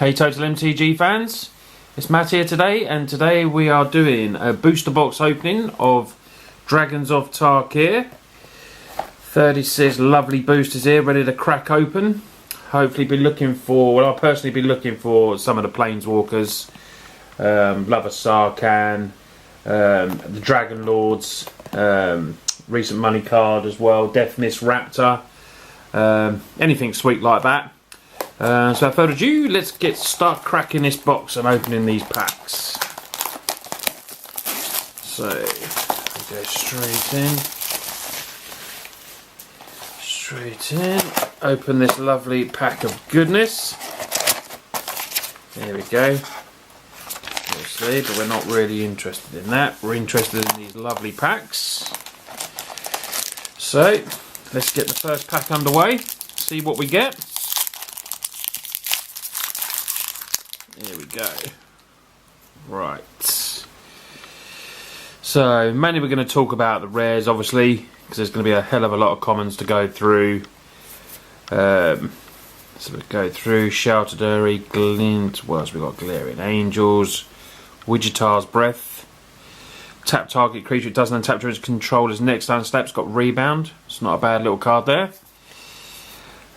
Hey TOTALmtg fans, it's Matt here today, and today we are doing a booster box opening of Dragons of Tarkir. 36 lovely boosters here ready to crack open. Hopefully be looking for, well, I'll personally be looking for some of the Planeswalkers, Love of Sarkhan, the Dragon Lords, recent money card as well, Deathmist Raptor, anything sweet like that. So without further ado, let's start cracking this box and opening these packs. So, we go straight in, open this lovely pack of goodness. There we go. Obviously, but we're not really interested in that. We're interested in these lovely packs. So, let's get the first pack underway, see what we get. Here we go. Right. So, mainly we're going to talk about the rares, obviously, because there's going to be a hell of a lot of commons to go through. So we go through Shelterdery, Glint, what else we got? Glaring Angels, Wigitar's Breath. Tap target creature, it doesn't untap during its controller's next unstep. It's got Rebound. It's not a bad little card there.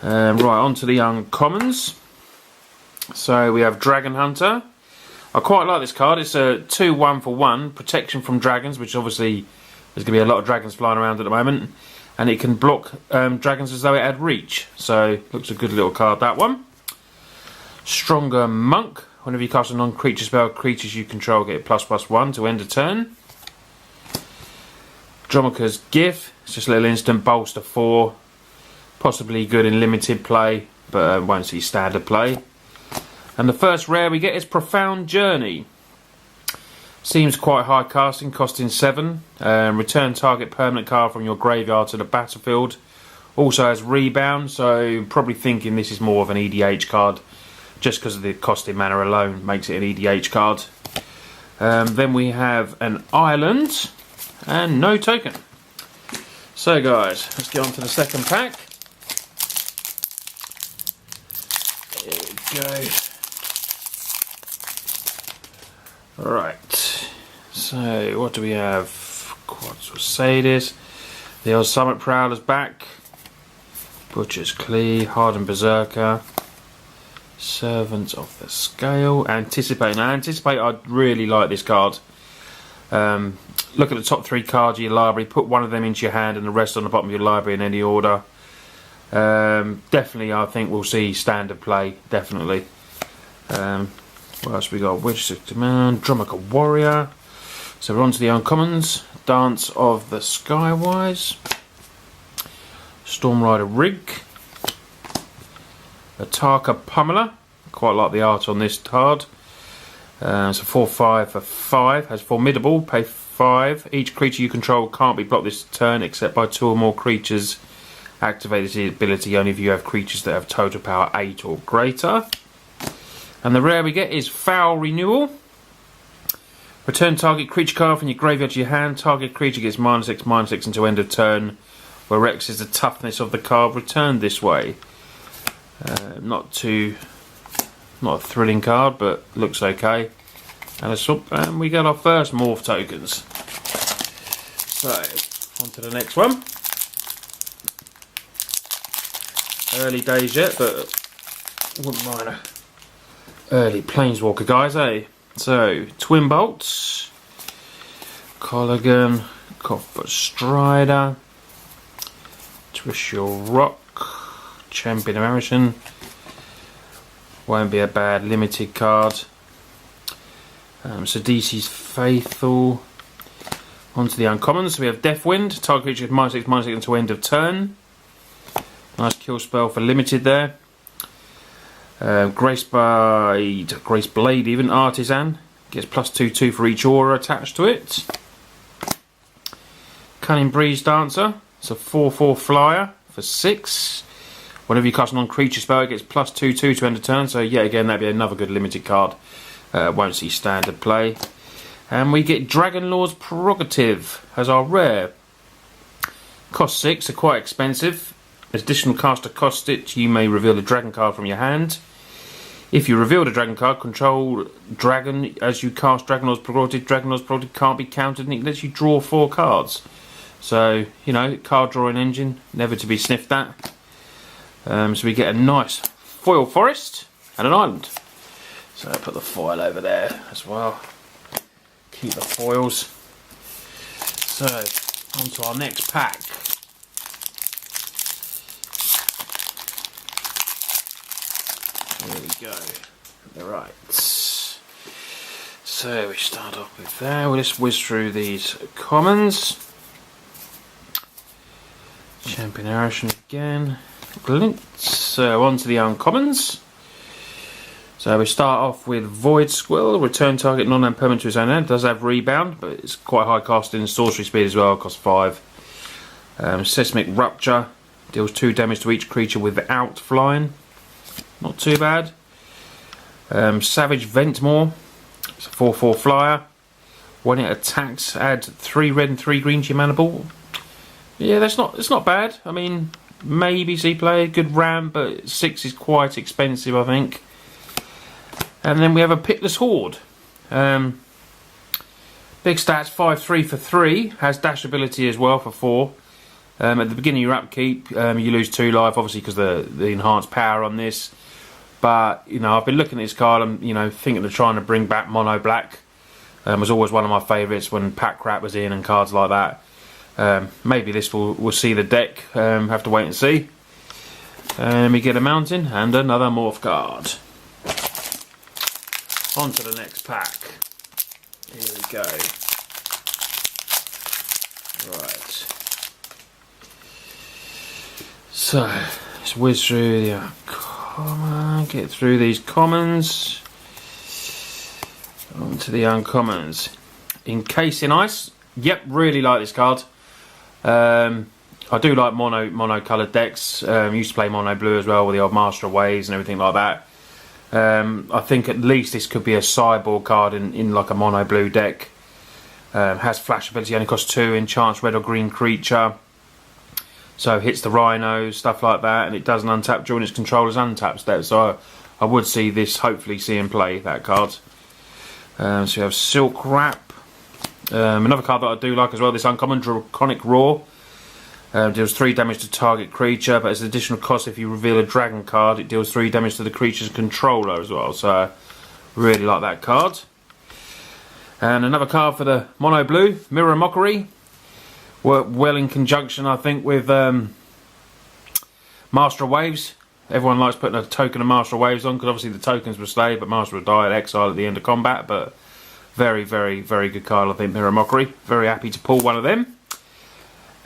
Right, on to the uncommons. So we have Dragon Hunter. I quite like this card. It's a 2-1 for 1 protection from dragons, which obviously there's going to be a lot of dragons flying around at the moment, and it can block dragons as though it had reach. So looks a good little card, that one. Stronger Monk. Whenever you cast a non-creature spell, creatures you control get ++1 to end a turn. Dromoka's Gift. It's just a little instant bolster 4. Possibly good in limited play, but won't see standard play. And the first rare we get is Profound Journey. Seems quite high casting, costing 7. Return target permanent card from your graveyard to the battlefield. Also has Rebound, so probably thinking this is more of an EDH card, just because of the costing mana alone makes it an EDH card. Then we have an Island and no token. So guys, let's get on to the second pack. There we go. Right, so what do we have? Quads Sadis, the old Summit Prowler's back, Butcher's Clee, Hardened Berserker, Servants of the Scale, Anticipate. Now, Anticipate, I really like this card. Look at the top 3 cards of your library, put one of them into your hand and the rest on the bottom of your library in any order. Definitely, I think we'll see standard play, definitely. What else we got? Witch Sick Demand, Dromoka Warrior. So we're on to the uncommons. Dance of the Skywise, Stormrider Rig, Ataka Pummeler. Quite like the art on this card. So 4/5 for 5. Has Formidable. Pay 5. Each creature you control can't be blocked this turn except by 2 or more creatures. Activate this ability only if you have creatures that have total power 8 or greater. And the rare we get is Foul Renewal. Return target creature card from your graveyard to your hand. Target creature gets -6/-6 until end of turn, where X is the toughness of the card returned this way. Not a thrilling card, but looks okay. And we got our first morph tokens. So, on to the next one. Early days yet, but wouldn't mind a early Planeswalker, guys, eh? So, Twin Bolts, Colligan, Copper Strider, Twishel Rock, Champion American. Won't be a bad limited card. So DC's Faithful. On to the uncommons. So we have Deathwind, target creature -6/-6 until end of turn. Nice kill spell for limited there. Grace Blade, even Artisan, gets +2/2 for each aura attached to it. Cunning Breeze Dancer, it's a 4/4 flyer for 6. Whenever you cast a non-creature spell, it gets +2/2 to end of turn. So yet again, that'd be another good limited card. Won't see standard play. And we get Dragon Lord's Prerogative as our rare. Cost 6, are quite expensive. As additional caster cost it, you may reveal a dragon card from your hand. If you reveal the dragon card, control dragon as you cast Dragonlord's Prerogative. Dragonlord's Prerogative can't be countered, and it lets you draw 4 cards. So, you know, card drawing engine, never to be sniffed at. So we get a nice foil forest and an island. So I put the foil over there as well. Keep the foils. So, on to our next pack. There we go. Right. So we start off with there. We'll just whiz through these commons. Champion Arishan again. Brilliant. So on to the uncommons. So we start off with Void Squill. Return target non-land permanent to his own hand. Does have rebound, but it's quite high casting and sorcery speed as well. Costs 5. Seismic Rupture. Deals 2 damage to each creature without flying. Not too bad. Savage Ventmore. It's a 4/4 flyer. When it attacks, add 3 red and 3 green to your mana pool. Yeah, it's not bad. I mean, maybe see play, good ram, but 6 is quite expensive, I think. And then we have a Pitless Horde. Big stats, 5/3 for 3. Has dash ability as well for 4. At the beginning of your upkeep, you lose 2 life, obviously because the enhanced power on this. But, you know, I've been looking at this card and, you know, thinking of trying to bring back Mono Black. Was always one of my favourites when Pack Rat was in and cards like that. Maybe this will see the deck. Have to wait and see. We get a mountain and another morph card. On to the next pack. Here we go. Right. So let's whiz through the get through these commons. On to the uncommons. Encasing Ice. Yep, really like this card. I do like mono coloured decks. Used to play mono blue as well with the old Master of Waves and everything like that. I think at least this could be a sideboard card in like a mono blue deck. Has flash ability, only costs 2, enchants red or green creature. So hits the rhinos, stuff like that, and it doesn't untap during its controller's untap step. So I would see this hopefully seeing play, that card. So you have Silk Wrap. Another card that I do like as well, this uncommon, Draconic Roar. Deals 3 damage to target creature, but as an additional cost if you reveal a dragon card, it deals 3 damage to the creature's controller as well. So really like that card. And another card for the mono blue, Mirror Mockery. Work well in conjunction, I think, with Master of Waves. Everyone likes putting a token of Master of Waves on because obviously the tokens will stay, but Master will die at exile at the end of combat. But very, very, very good card, I think, Mirror Mockery. Very happy to pull one of them.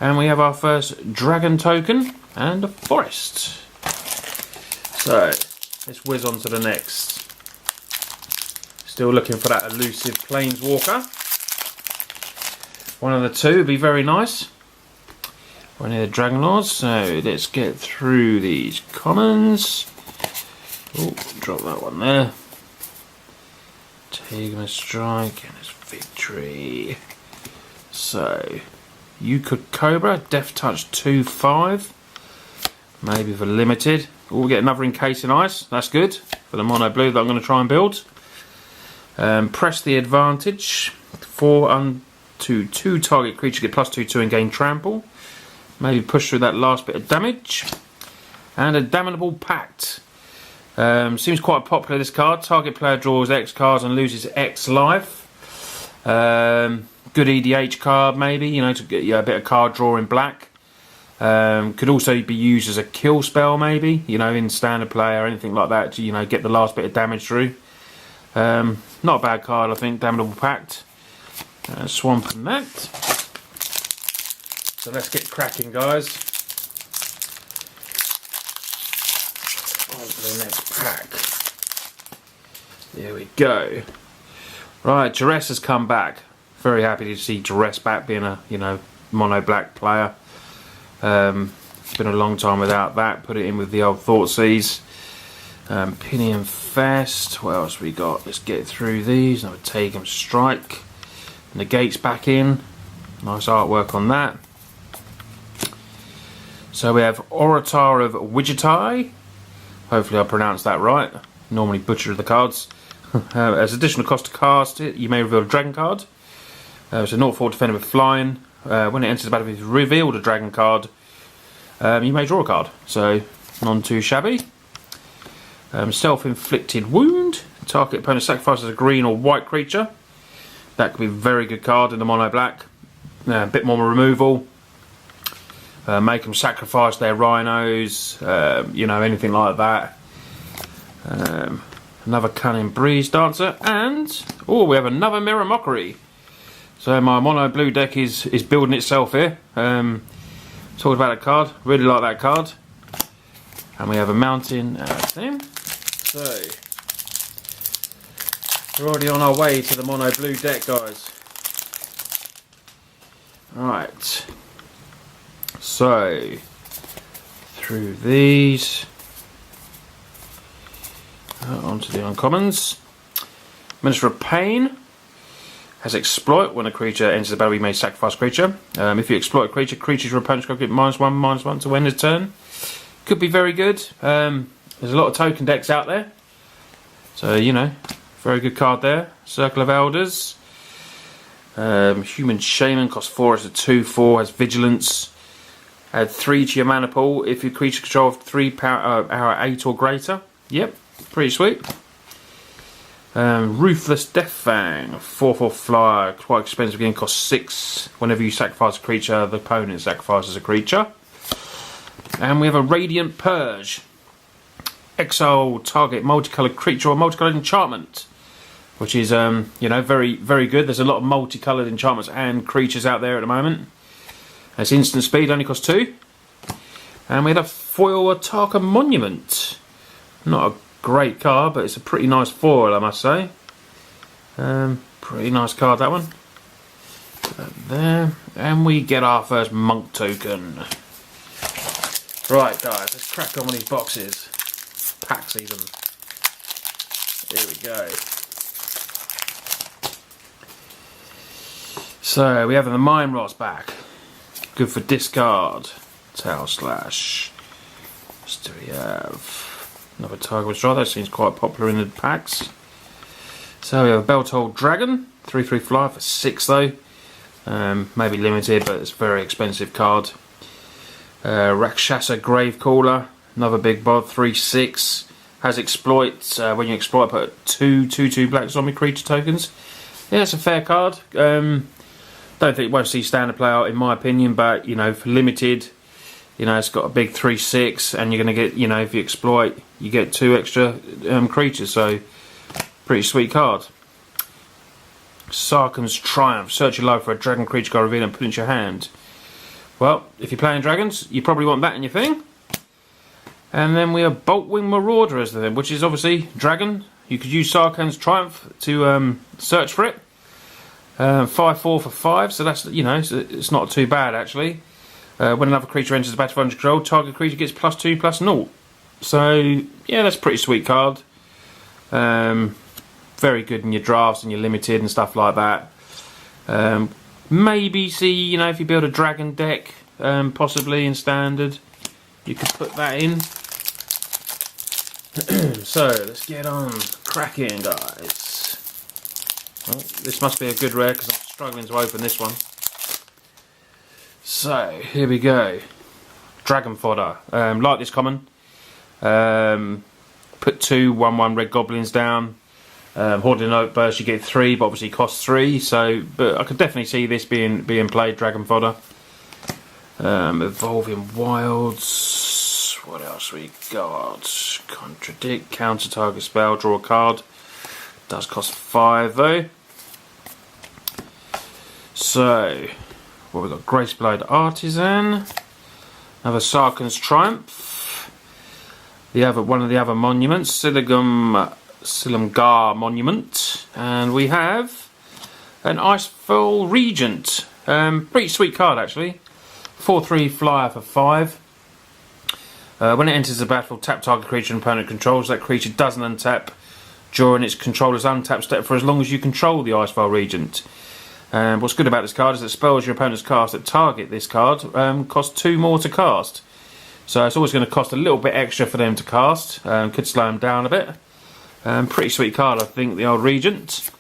And we have our first dragon token and a forest. So let's whiz on to the next. Still looking for that elusive Planeswalker. One of the two would be very nice. One of the Dragon Lords. So let's get through these commons. Oh, drop that one there. Tigma Strike and its victory. So you could Cobra, Death Touch 2/5. Maybe for limited. We'll get another Encasing Ice. That's good for the mono blue that I'm going to try and build. Press the Advantage. 4 to 2 target creature get +2/2 and gain trample. Maybe push through that last bit of damage. And a Damnable Pact. Seems quite popular, this card. Target player draws X cards and loses X life. Good EDH card maybe, you know, to get a bit of card draw in black. Could also be used as a kill spell maybe, you know, in standard play or anything like that to, you know, get the last bit of damage through. Not a bad card, I think, Damnable Pact. Swamping that. So let's get cracking, guys. On to the next pack. There we go. Right, Duress has come back. Very happy to see Duress back, being a, you know, mono black player. It's been a long time without that. Put it in with the old Thoughtseize. Pinion Fest. What else we got? Let's get through these. I'll take them Strike. Negate's back in. Nice artwork on that. So we have Orator of Widgetai. Hopefully I pronounced that right. normally butcher the cards. As additional cost to cast it, you may reveal a dragon card. It's a 0/4 defender with flying. When it enters the battlefield, if you've revealed a dragon card, you may draw a card. So, none too shabby. Self-inflicted wound. Target opponent sacrifices a green or white creature. That could be a very good card in the mono black. A bit more removal. Make them sacrifice their rhinos. You know, anything like that. Another cunning breeze dancer, and we have another mirror mockery. So my mono blue deck is building itself here. Talking about that card, really like that card. And we have a mountain thing. So we're already on our way to the mono blue deck, guys. Alright. So through these. Onto the uncommons. Minister of Pain has exploit. When a creature enters the battle, you may sacrifice a creature. If you exploit a creature, creatures your opponent's got to get -1/-1 to end his turn. Could be very good. There's a lot of token decks out there, so you know, very good card there. Circle of Elders. Human Shaman costs 4 as a 2/4, has vigilance. Add 3 to your mana pool if your creature control 3 power 8 or greater. Yep. Pretty sweet. Ruthless Deathfang, 4/4 flyer, quite expensive again, costs 6. Whenever you sacrifice a creature, the opponent sacrifices a creature. And we have a Radiant Purge. Exile target multicolored creature or multicolored enchantment, which is you know, very, very good. There's a lot of multicolored enchantments and creatures out there at the moment. It's instant speed, only costs 2. And we have a foil Tarkir Monument. Not a great card, but it's a pretty nice foil, I must say. Pretty nice card, that one. Put that there. And we get our first monk token. Right, guys, let's crack on with these boxes. Packs even. Here we go. So, we have the Mine Rot's back. Good for discard. Tail Slash. What do we have? Another Tiger Withdraw, that seems quite popular in the packs. So we have a Beltold Dragon, 3/3 flyer for 6 though. Maybe limited, but it's a very expensive card. Rakshasa Gravecaller, another big bod, 3/6. Has exploits. When you exploit, put 2/2/2 black zombie creature tokens. Yeah, it's a fair card. Don't think it won't see standard play out in my opinion, but you know, for limited, you know, it's got a big 3/6, and you're going to get, you know, if you exploit, you get 2 extra creatures, so pretty sweet card. Sarkhan's Triumph. Search your life for a dragon creature card, reveal and put it into your hand. Well, if you're playing dragons, you probably want that in your thing. And then we have Boltwing Marauder as the thing, which is obviously dragon. You could use Sarkhan's Triumph to search for it. 5/4 for 5, so that's, you know, it's not too bad actually. When another creature enters the battlefield under control, target creature gets +2/+0. So yeah, that's a pretty sweet card. Very good in your drafts and your limited and stuff like that. Maybe see, you know, if you build a dragon deck, possibly in standard, you could put that in. So let's get on cracking, guys. Well, this must be a good rare because I'm struggling to open this one. So here we go. Dragon Fodder. Like this common. Put 2 1/1 red goblins down. Hoarding Outburst, you get 3, but obviously costs 3. So, but I could definitely see this being played. Dragon Fodder. Evolving Wilds. What else we got? Contradict, counter target spell, draw a card. Does cost 5 though. So, what we got? Graceblade Artisan. Another Sarkhan's Triumph. One of the other monuments, Silumgar Monument, and we have an Icefall Regent. Pretty sweet card actually. 4/3 flyer for 5. When it enters the battlefield, tap target creature and opponent controls. That creature doesn't untap during its controller's untap step for as long as you control the Icefall Regent. What's good about this card is that spells your opponent's cast that target this card cost 2 more to cast. So it's always going to cost a little bit extra for them to cast. Could slow them down a bit. Pretty sweet card, I think, the old Regent.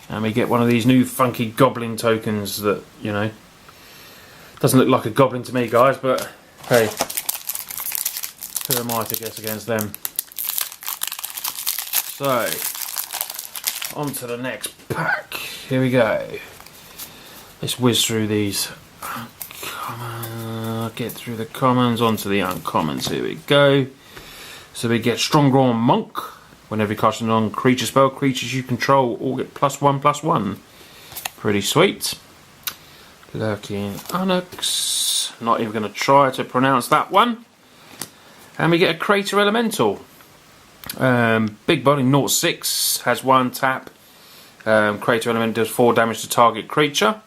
And we get one of these new funky goblin tokens that, you know, doesn't look like a goblin to me, guys, but hey, who am I to guess against them? So, on to the next pack. Here we go. Let's whiz through these. Get through the commons, onto the uncommons. Here we go. So we get Strongdrawn Monk. Whenever you cast a non-creature spell, creatures you control all get +1/+1. Pretty sweet. Lurking Onyx. Not even going to try to pronounce that one. And we get a Crater Elemental. Big body, 0/6. Has 1 tap. Crater Elemental does 4 damage to target creature.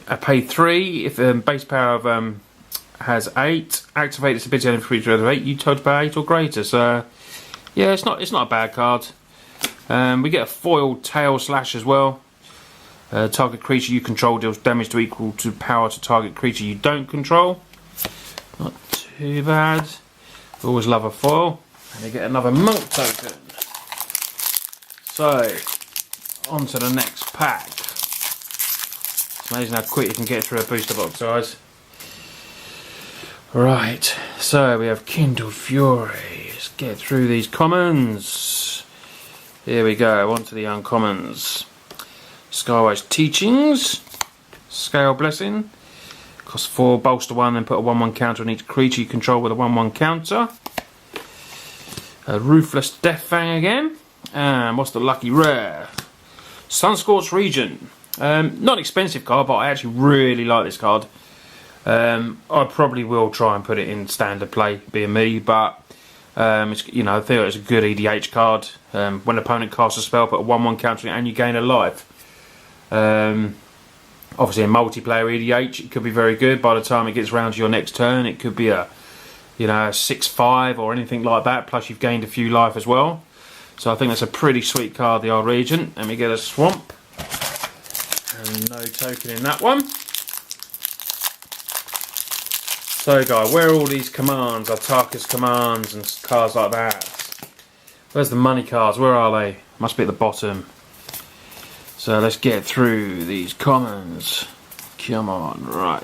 I pay 3. If base power of has 8, activate its ability on creature of 8, you total power 8 or greater. So yeah, it's not a bad card. We get a foiled tail slash as well. Target creature you control deals damage to equal to power to target creature you don't control. Not too bad. Always love a foil. And we get another monk token. So on to the next pack. It's amazing how quick you can get through a booster box, guys. Right, so we have Kindled Fury. Let's get through these commons. Here we go, on to the uncommons. Skywise Teachings. Scale Blessing. Costs 4, bolster 1, then put a 1/1 counter on each creature you control with a 1/1 counter. A Ruthless Deathfang again. And what's the lucky rare? Sunscorched Region. Not an expensive card, but I actually really like this card. I probably will try and put it in standard play, being me, but it's, you know, I feel it's a good EDH card. When an opponent casts a spell, put a 1/1 counter and you gain a life. Obviously in multiplayer EDH it could be very good. By the time it gets round to your next turn, it could be a, you know, a 6/5 or anything like that, plus you've gained a few life as well. So I think that's a pretty sweet card, the old Regent. And we get a Swamp. And no token in that one. So guys, where are all these commands, our Tarkir's commands and cards like that? Where's the money cards? Where are they? Must be at the bottom. So let's get through these commons. Come on, right.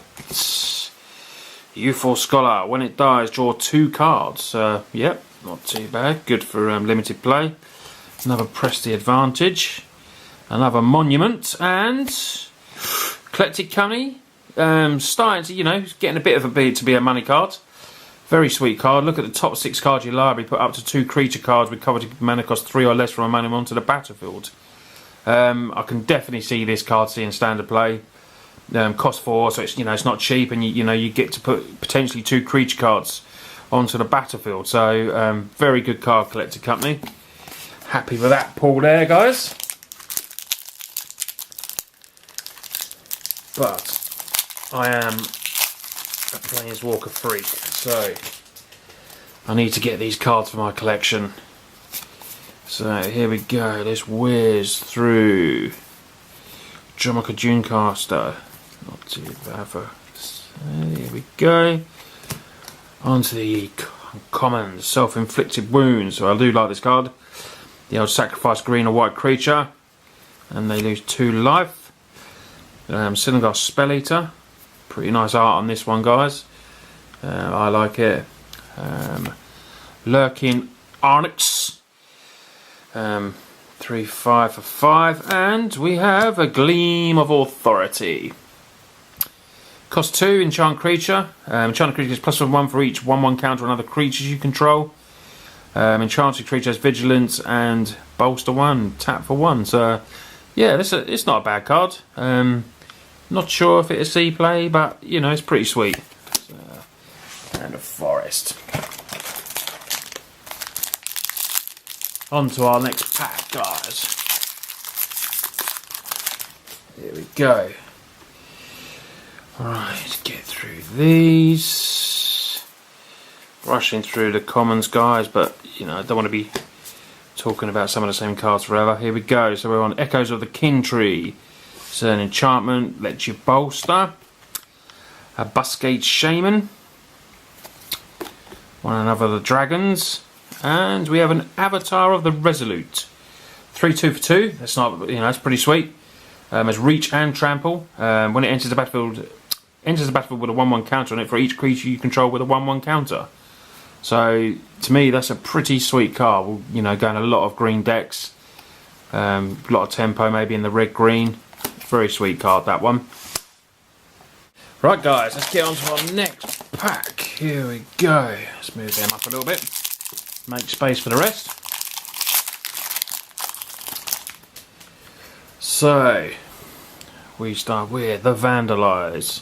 Youthful Scholar. When it dies, draw 2 cards. Yep, not too bad. Good for limited play. Another Press the Advantage. Another Monument. And Eclectic Company. Starting to, you know, getting a bit of a beat to be a money card. Very sweet card. Look at the top 6 cards of your library. Put up to 2 creature cards with covered mana cost 3 or less from a mana onto the battlefield. I can definitely see this card seeing standard play. Cost 4, so it's, you know, it's not cheap, and you know, you get to put potentially 2 creature cards onto the battlefield. So very good card, Collector Company. Happy with that pull there, guys. But I am a Planeswalker freak, so I need to get these cards for my collection. So here we go, let's whiz through Dromoka Dunecaster. Not too bad for. Here we go. Onto the commons, Self-Inflicted Wounds. So I do like this card. The old sacrifice green or white creature, and they lose 2 life. Silongar Spell Eater. Pretty nice art on this one, guys. I like it. Lurking Onyx. 3/5 for 5, and we have a Gleam of Authority. Cost 2, enchant creature. Enchanted creature is +1 for each 1/1 counter on other creatures you control. Enchanted creature has vigilance and bolster 1, tap for 1. So yeah, it's not a bad card. Not sure if it's C play, but you know, it's pretty sweet. And a forest. On to our next pack, guys. Here we go. Alright, get through these. Rushing through the commons, guys, but you know, I don't want to be talking about some of the same cards forever. Here we go. So we're on Echoes of the Kin Tree. It's an enchantment, lets you bolster. A Buscade Shaman. One another of the dragons. And we have an Avatar of the Resolute. 3/2 for 2. That's not, that's pretty sweet. Has reach and trample. When it enters the battlefield with a 1/1 counter on it for each creature you control with a 1/1 counter. So to me, that's a pretty sweet card. We'll, go in a lot of green decks. A lot of tempo, maybe in the red green. Very sweet card, that one. Right, guys, let's get on to our next pack. Here we go. Let's move them up a little bit. Make space for the rest. So, we start with the Vandalize.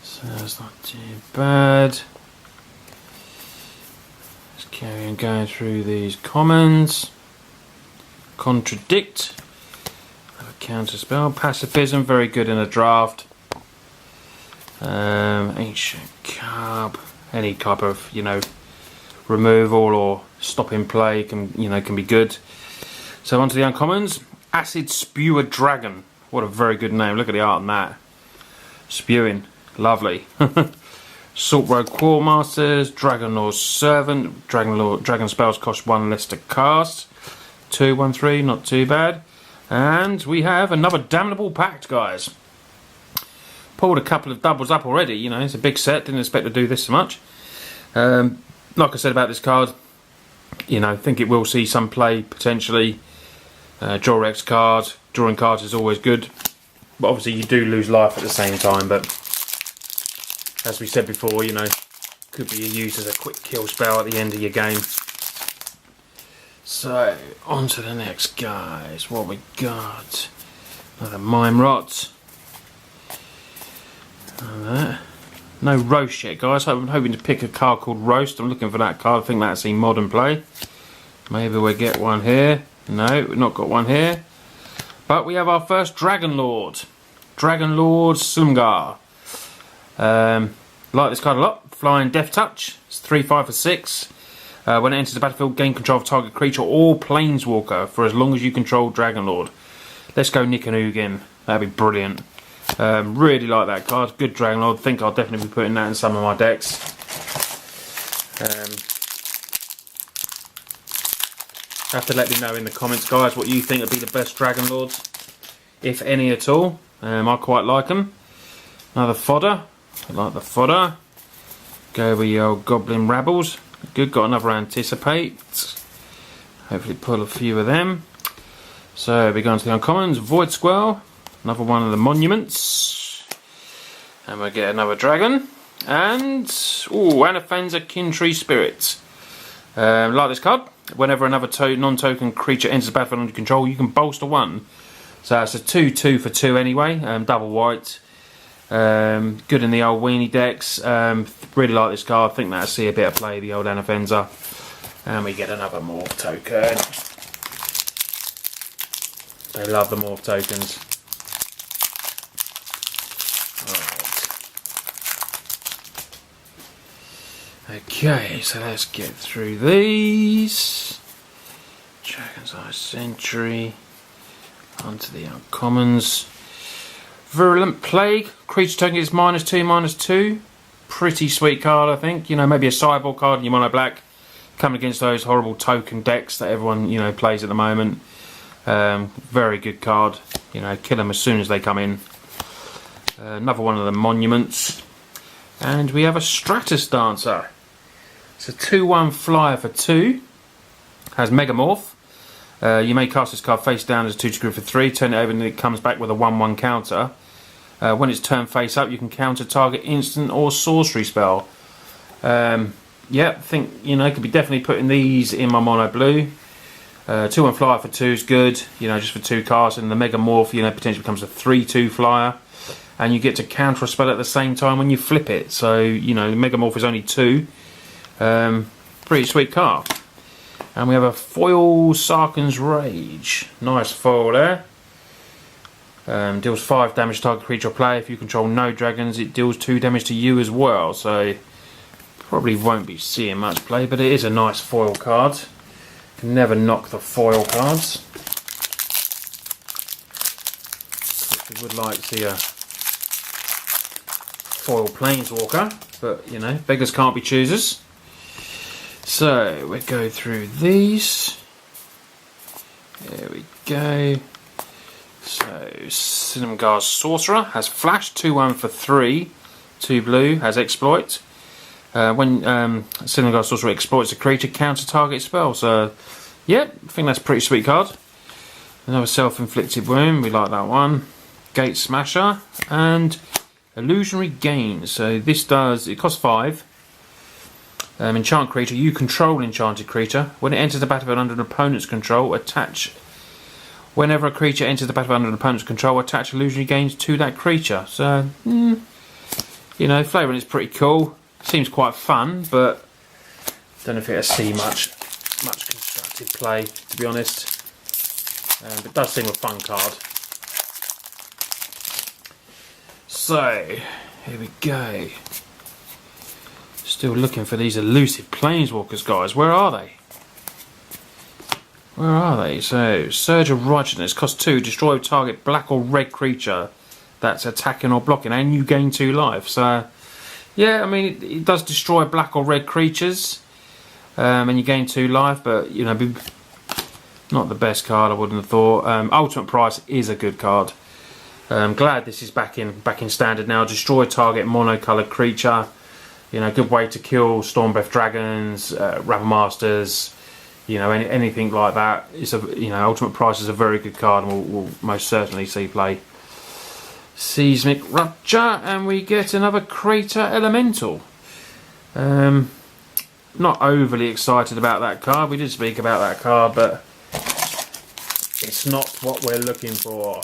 So that's not too bad. Let's carry on going through these commons. Contradict. Counter spell. Pacifism, very good in a draft. Ancient Carb. Any type of, removal or stop in play can be good. So onto the uncommons. Acid Spewer Dragon. What a very good name. Look at the art on that. Spewing. Lovely. Salt Road Quartermasters. Dragon Lord's Servant. Dragon spells cost 1 less to cast. 2/1/3, not too bad. And we have another Damnable Pact, guys. Pulled a couple of doubles up already. It's a big set. Didn't expect to do this so much. Like I said about this card, think it will see some play potentially. Draw X card. Drawing cards is always good. But obviously you do lose life at the same time. But as we said before, could be used as a quick kill spell at the end of your game. So, on to the next, guys. What we got? Another Mime Rot. No Roast yet, guys. I'm hoping to pick a card called Roast. I'm looking for that card. I think that's in modern play. Maybe we'll get one here. No, we've not got one here. But we have our first Dragon Lord. Dragon Lord Slumgar. Like this card a lot. Flying Death Touch. It's 3/5 for 6. When it enters the battlefield, gain control of target creature or planeswalker for as long as you control Dragon Lord. Let's go Nick and Ugin. That'd be brilliant. Really like that card. Good Dragon Lord. Think I'll definitely be putting that in some of my decks. Have to let me know in the comments, guys, what you think would be the best Dragon Lords, if any at all. I quite like them. Another fodder. I like the fodder. Go with your Goblin Rabbles. Good, got another Anticipate. Hopefully pull a few of them. So we go on to the uncommons. Void Squirrel, another one of the monuments. And we get another dragon. And, Anafenza Kintree Spirit. Like this card. Whenever another non-token creature enters the battlefield under control, you can bolster 1. So it's a 2/2 for 2 anyway. Double white. Good in the old weenie decks. Really like this card. I think that'll see a bit of play, the old Anafenza. And we get another morph token. They love the morph tokens. Right. Okay, so let's get through these. Dragon's Eye Sentry. Onto the uncommons. Virulent Plague. Creature token is -2/2. Pretty sweet card, I think. Maybe a sideboard card in your mono black. Coming against those horrible token decks that everyone, plays at the moment. Very good card. Kill them as soon as they come in. Another one of the monuments. And we have a Stratus Dancer. It's a 2/1 flyer for 2. Has Megamorph. You may cast this card face down as a 2/2 for 3. Turn it over and it comes back with a 1/1 counter. When it's turned face up, you can counter target instant or sorcery spell. Yeah, I think could be definitely putting these in my mono blue. 2/1 flyer for 2 is good. Just for 2 casts, and the Megamorph potentially becomes a 3/2 flyer, and you get to counter a spell at the same time when you flip it. So Megamorph is only 2. Pretty sweet card. And we have a foil Sarkhan's Rage. Nice foil there. Deals 5 damage to target creature or player. If you control no dragons, it deals 2 damage to you as well. So probably won't be seeing much play, but it is a nice foil card. Can never knock the foil cards. We would like to see a foil Planeswalker, but beggars can't be choosers. So we go through these. There we go. So Cinemar's Sorcerer has flash, 2/1 for 3, 2 blue, has exploit. When Cinemar's Sorcerer exploits a creature, counter target spell. So yeah, I think that's a pretty sweet card. Another self-inflicted wound, we like that one. Gate Smasher and Illusionary Gain. So this does, it costs 5. Enchant creature, you control enchanted creature. When it enters the battlefield under an opponent's control, attach. Whenever a creature enters the battlefield under an opponent's control, attach illusionary gains to that creature. So, you know, flavouring is pretty cool. Seems quite fun, but don't know if it'll see much constructive play, to be honest. But it does seem a fun card. So, here we go. Still looking for these elusive Planeswalkers, guys. Where are they? Where are they? So, Surge of Righteousness costs 2. Destroy target black or red creature that's attacking or blocking, and you gain 2 life. So, yeah, I mean, it does destroy black or red creatures, and you gain 2 life. But you know, not the best card, I wouldn't have thought. Ultimate Price is a good card. I'm glad this is back in standard now. Destroy target mono-coloured creature. You know, good way to kill Stormbreath Dragons, Rabble Masters, you know, anything like that. It's a, you know, Ultimate Price is a very good card, and we'll most certainly see play. Seismic Rupture, and we get another Crater Elemental. Not overly excited about that card. We did speak about that card, but it's not what we're looking for.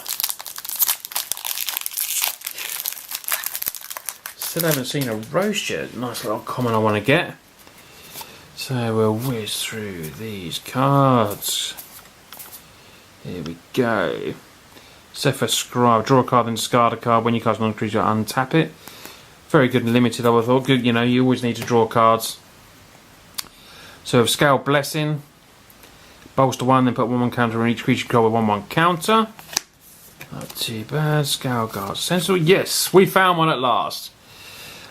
Still haven't seen a roast yet. Nice little common I want to get. So we'll whiz through these cards. Here we go. Zephyr Scribe. Draw a card and discard a card. When you cast another creature, untap it. Very good and limited, I would have thought. Good, you know, you always need to draw cards. So with Scale Blessing. Bolster 1, then put 1/1 counter on each creature card with 1/1 counter. Not too bad. Scale Guard Sentinel. Yes, we found one at last.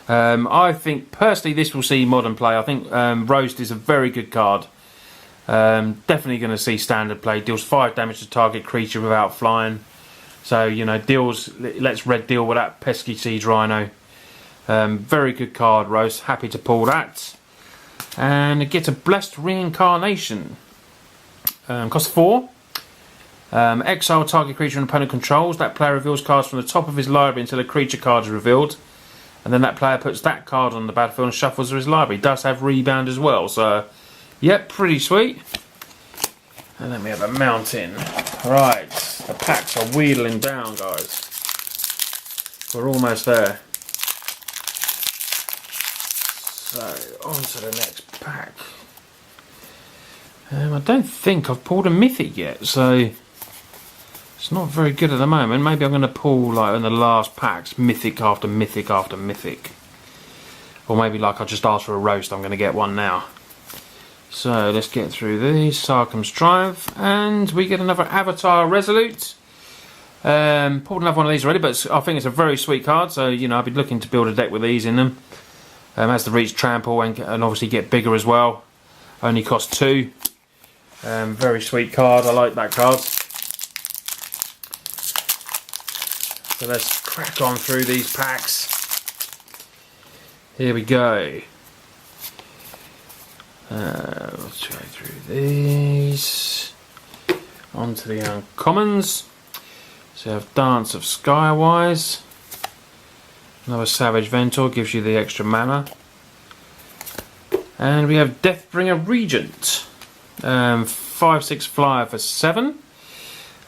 I think personally this will see modern play. I think Roast is a very good card. Definitely going to see standard play. Deals 5 damage to target creature without flying. So, you know, lets red deal with that pesky Siege Rhino. Very good card, Roast. Happy to pull that. And it gets a Blessed Reincarnation. Costs 4. Exile target creature and opponent controls. That player reveals cards from the top of his library until a creature card is revealed. And then that player puts that card on the battlefield and shuffles his library. It does have rebound as well. So, yep, pretty sweet. And then we have a mountain. Right, the packs are wheeling down, guys. We're almost there. So, on to the next pack. I don't think I've pulled a mythic yet, so it's not very good at the moment. Maybe I'm going to pull, like in the last packs, mythic after mythic after mythic. Or maybe like I just asked for a roast, I'm going to get one now. So let's get through these. Sarkham's Triumph, and we get another Avatar Resolute. Pulled another one of these already, but I think it's a very sweet card. So, you know, I've been looking to build a deck with these in them. Has to reach trample and obviously get bigger as well. Only costs 2. Very sweet card. I like that card. So let's crack on through these packs. Here we go. Let's go through these. On to the uncommons. So we have Dance of Skywise. Another Savage Ventor, gives you the extra mana. And we have Deathbringer Regent. 5/6 flyer for 7.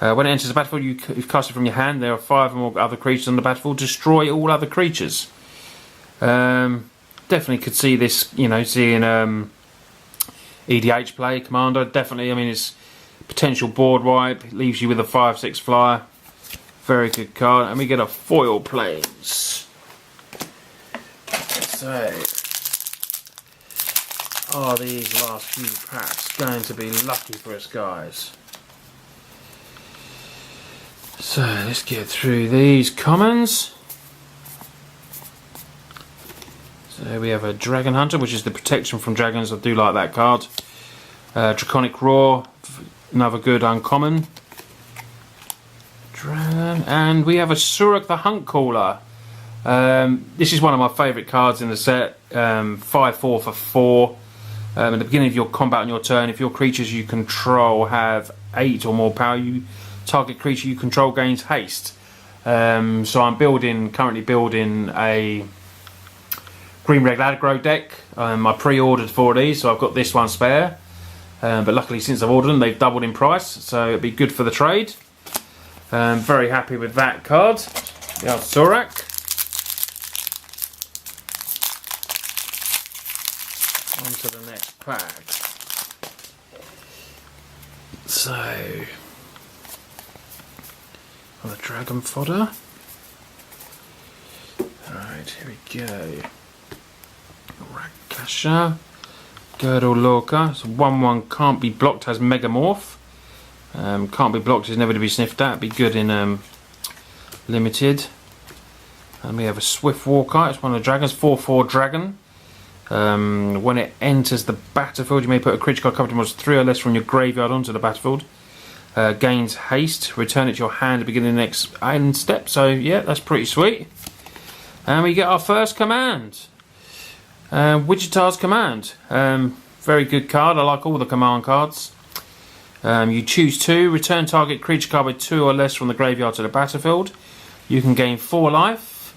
When it enters the battlefield, you've cast it from your hand. There are 5 or more other creatures on the battlefield. Destroy all other creatures. Definitely could see this, you know, seeing EDH play, Commander. Definitely, I mean, it's potential board wipe. Leaves you with a 5/6 flyer. Very good card. And we get a foil planes. So, are these last few packs going to be lucky for us, guys? So let's get through these commons. So So we have a Dragon Hunter, which is the protection from dragons. I do like that card. Draconic Roar, another good uncommon. And we have a Suruk the Hunt Caller. This is one of my favourite cards in the set. 5/4 for 4. At the beginning of your combat on your turn, if your creatures you control have 8 or more power, target creature you control gains haste. So I'm currently building a green-red aggro deck. I pre-ordered 4 of these, so I've got this one spare. But luckily, since I've ordered them, they've doubled in price, so it'll be good for the trade. Very happy with that card. The old Suruk. On to the next pack. So, on the dragon fodder. Alright, here we go. Rakasha. Girdle Lorca. So 1/1 can't be blocked, has Megamorph. Can't be blocked is never to be sniffed at. Be good in limited. And we have a Swift Walker. It's one of the dragons. 4/4 dragon. When it enters the battlefield, you may put a creature card covered in 3 or less from your graveyard onto the battlefield. Gains haste. Return it to your hand at the beginning of the next end step. So yeah, that's pretty sweet. And we get our first command. Wichita's Command. Very good card. I like all the command cards. You choose 2. Return target creature card with 2 or less from the graveyard to the battlefield. You can gain 4 life.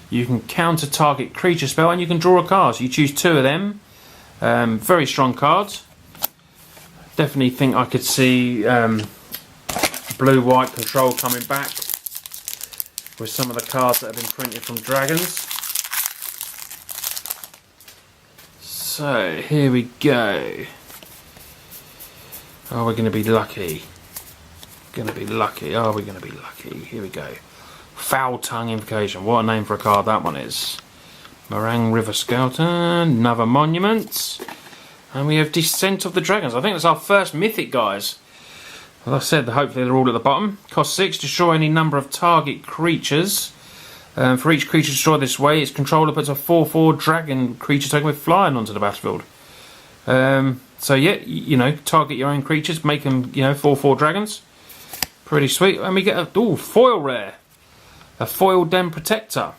You can counter target creature spell, and you can draw a card. So you choose 2 of them. Very strong cards. Definitely think I could see blue-white control coming back with some of the cards that have been printed from Dragons. So here we go. Are we going to be lucky? Going to be lucky. Are we going to be lucky? Here we go. Foul Tongue Invocation. What a name for a card that one is. Morang River Scouter. Another Monument. And we have Descent of the Dragons. I think that's our first mythic, guys. As I said, hopefully they're all at the bottom. Cost 6. Destroy any number of target creatures. For each creature destroyed this way, its controller puts a 4/4 dragon creature token with flying onto the battlefield. So yeah, you know, target your own creatures, make them, you know, 4/4 dragons. Pretty sweet. And we get a foil rare. A foil Den Protector.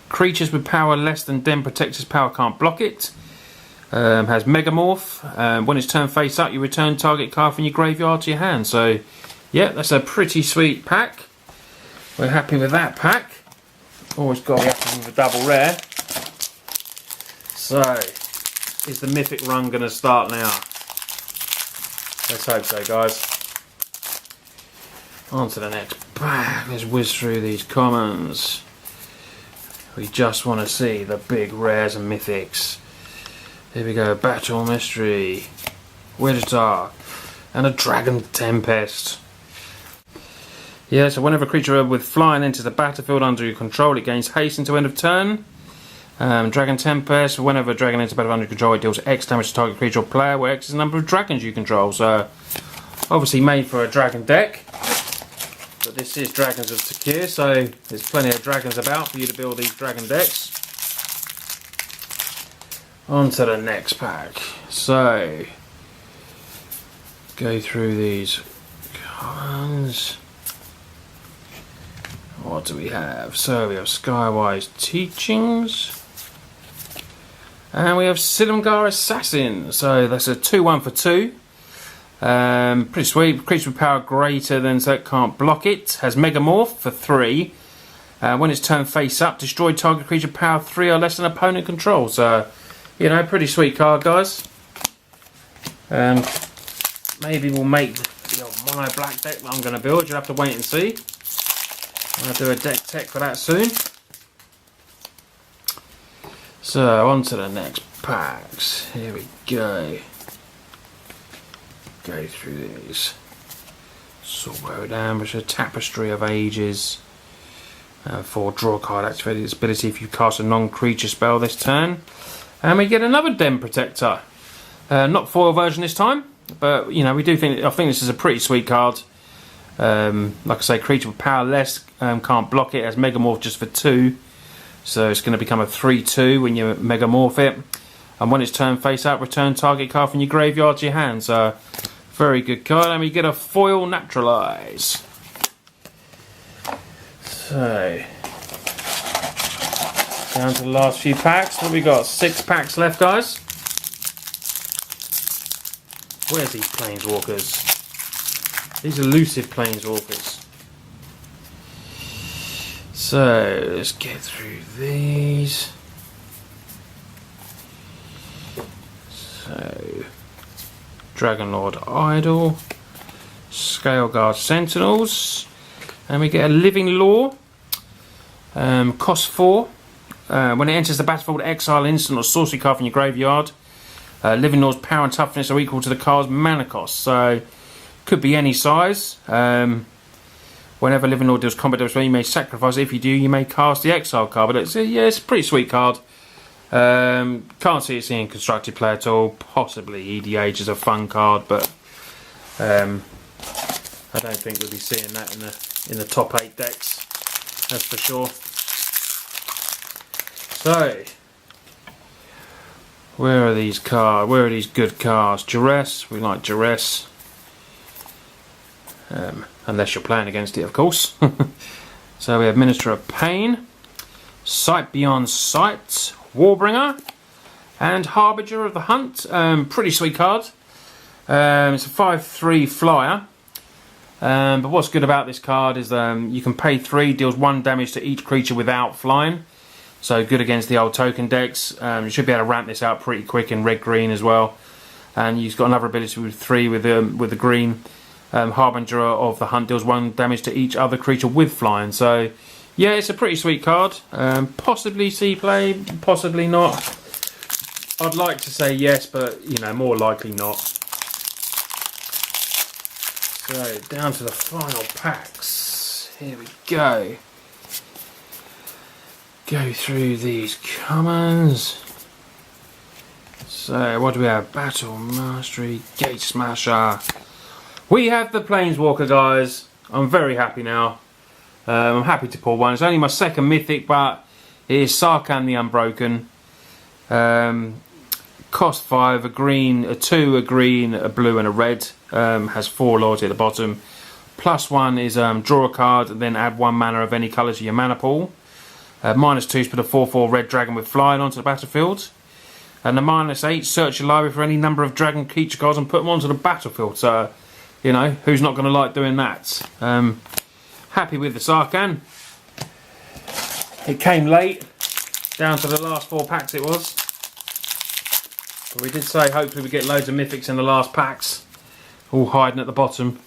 Creatures with power less than Den Protector's power can't block it. Has Megamorph. When it's turned face up, you return target card from your graveyard to your hand. So yeah, that's a pretty sweet pack. We're happy with that pack. Always got to be happy with a double rare. So, is the mythic run going to start now? Let's hope so, guys. On to the next pack. Let's whiz through these commons. We just want to see the big rares and mythics. Here we go. Battle Mystery. Wichita. And a Dragon Tempest. Yeah, so whenever a creature with flying enters the battlefield under your control, it gains haste until end of turn. Dragon Tempest, whenever a dragon enters the battlefield under your control, it deals X damage to target creature or player, where X is the number of dragons you control. So, obviously made for a dragon deck. But this is Dragons of Tarkir, so there's plenty of dragons about for you to build these dragon decks. On to the next pack. So, go through these cards. What do we have? So we have Skywise Teachings. And we have Silumgar Assassin. So that's a 2/1 for 2. Pretty sweet. Creature with power greater than so it can't block it. Has Megamorph for 3. When it's turned face up, destroy target creature power 3 or less than opponent control. So, you know, pretty sweet card, guys. Maybe we'll make the mono black deck that I'm going to build. You'll have to wait and see. I'll do a deck tech for that soon. So, on to the next packs. Here we go. Go through these. Sword Ambusher, Tapestry of Ages. For draw card, activate its ability if you cast a non-creature spell this turn. And we get another Den Protector. Not foil version this time, but you know, I think this is a pretty sweet card. Like I say, creature with power less can't block it. Has Megamorph just for 2. So it's going to become a 3/2 when you megamorph it. And when it's turned face up, return target card from your graveyard to your hand. So, very good card. And we get a foil naturalize. So, down to the last few packs. What have we got? 6 packs left, guys. Where's these Planeswalkers? These elusive Planeswalkers. So, let's get through these. So, Dragon Lord Idol, Scaleguard Sentinels, and we get a Living Law. Cost 4. When it enters the battlefield, exile instant or sorcery card from your graveyard. Living Law's power and toughness are equal to the card's mana cost, so could be any size. Whenever Living Law deals combat damage, you may sacrifice it. If you do, you may cast the exile card. But it's a pretty sweet card. Can't see it seeing constructed play at all. Possibly EDH is a fun card, but I don't think we'll be seeing that in the top 8 decks. That's for sure. So, where are these cards? Where are these good cards? Duress. We like Duress. Unless you're playing against it, of course. So we have Minister of Pain, Sight Beyond Sight, Warbringer, and Harbinger of the Hunt. Pretty sweet card. It's a 5/3 flyer. But what's good about this card is you can pay 3, deals 1 damage to each creature without flying. So good against the old token decks. You should be able to ramp this out pretty quick in red-green as well. And you've got another ability with 3 with the green. Harbinger of the Hunt deals 1 damage to each other creature with flying. So yeah, it's a pretty sweet card. Possibly see play, possibly not. I'd like to say yes, but you know, more likely not. So down to the final packs. Here we go. Go through these commons. So what do we have? Battle Mastery, Gate Smasher. We have the Planeswalker, guys. I'm very happy now. I'm happy to pull one. It's only my second mythic, but it is Sarkhan the Unbroken. Cost 5, a green, a 2, a green, a blue, and a red. Has 4 loyalty at the bottom. +1 is draw a card, and then add 1 mana of any colour to your mana pool. -2 is put a 4/4 red dragon with flying onto the battlefield. And the -8, search your library for any number of dragon creature cards and put them onto the battlefield. So, you know, who's not going to like doing that? Happy with the Sarkhan. It came late, down to the last 4 packs it was. But we did say hopefully we get loads of mythics in the last packs, all hiding at the bottom.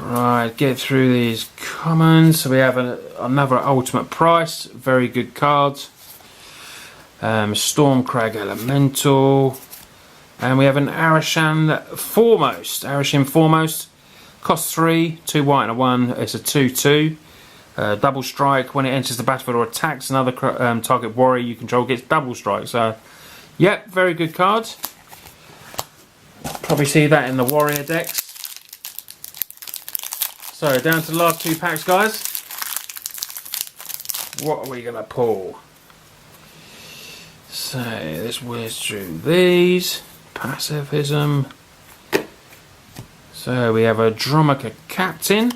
Right, get through these commons. So we have another Ultimate Price, very good cards. Stormcrag Elemental. And we have an Arishan Foremost. Arishan Foremost costs 3, 2 white and a 1. It's a 2/2. Double strike. When it enters the battlefield or attacks another target warrior you control gets double strike. So, yep, very good card. Probably see that in the warrior decks. So down to the last 2 packs, guys. What are we going to pull? So let's whiz through these. Pacifism. So we have a Dromoka Captain.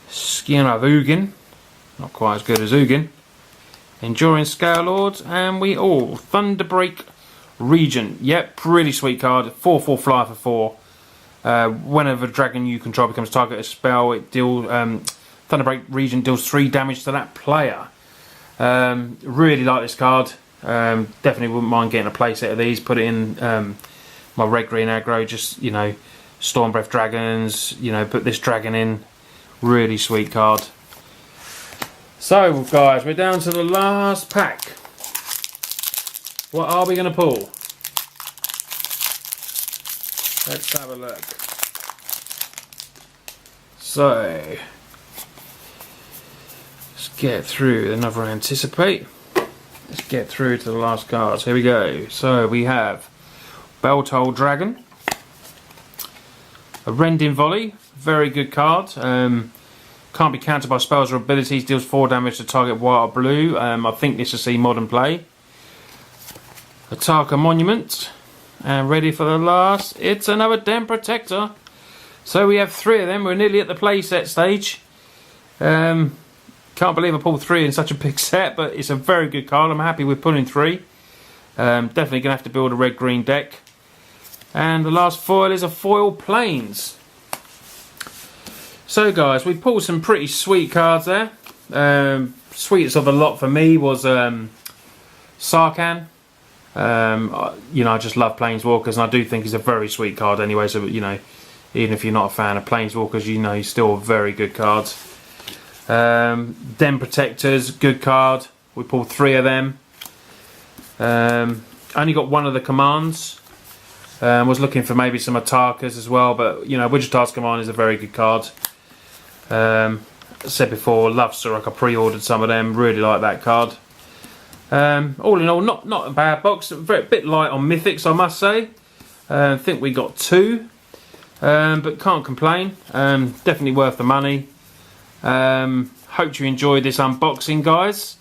Skin of Ugin. Not quite as good as Ugin. Enduring Scale Lord. And we all Thunderbreak Regent. Yep, pretty sweet card. 4/4 flyer for 4. Whenever a dragon you control becomes target of a spell, it deals Thunderbreak Regent deals 3 damage to that player. Really like this card. Definitely wouldn't mind getting a playset of these. Put it in my red green aggro. Just, you know, Storm Breath Dragons. You know, put this dragon in. Really sweet card. So guys, we're down to the last pack. What are we going to pull? Let's have a look. So, let's get through another Anticipate. Let's get through to the last cards. Here we go. So, we have Beltoll Dragon, a Rending Volley, very good card. Can't be countered by spells or abilities. Deals 4 damage to target white or blue. I think this will see modern play. A Tarkir Monument. And ready for the last. It's another Den Protector. So we have 3 of them. We're nearly at the playset stage. Can't believe I pulled 3 in such a big set, but it's a very good card. I'm happy with pulling 3. Definitely going to have to build a red-green deck. And the last foil is a foil Plains. So guys, we pulled some pretty sweet cards there. Sweetest of the lot for me was Sarkhan. You know, I just love Planeswalkers, and I do think he's a very sweet card anyway. So you know, even if you're not a fan of Planeswalkers, you know he's still a very good card. Den Protectors, good card. We pulled 3 of them. Only got 1 of the commands. Was looking for maybe some Tarkirs as well, but you know, Wichita's Command is a very good card. As I said before, love Suruk. I pre-ordered some of them. Really like that card. All in all, not a bad box. A bit light on mythics, I must say. I think we got 2, but can't complain. Definitely worth the money. Hope you enjoyed this unboxing, guys.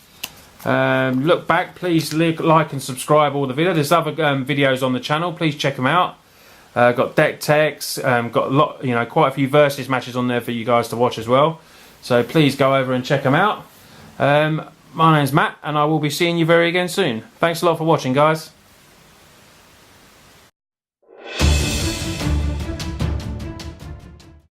Look back, please like and subscribe all the videos. There's other videos on the channel. Please check them out. Got deck techs. Got a lot, you know, quite a few versus matches on there for you guys to watch as well. So please go over and check them out. My name's Matt, and I will be seeing you very again soon. Thanks a lot for watching, guys.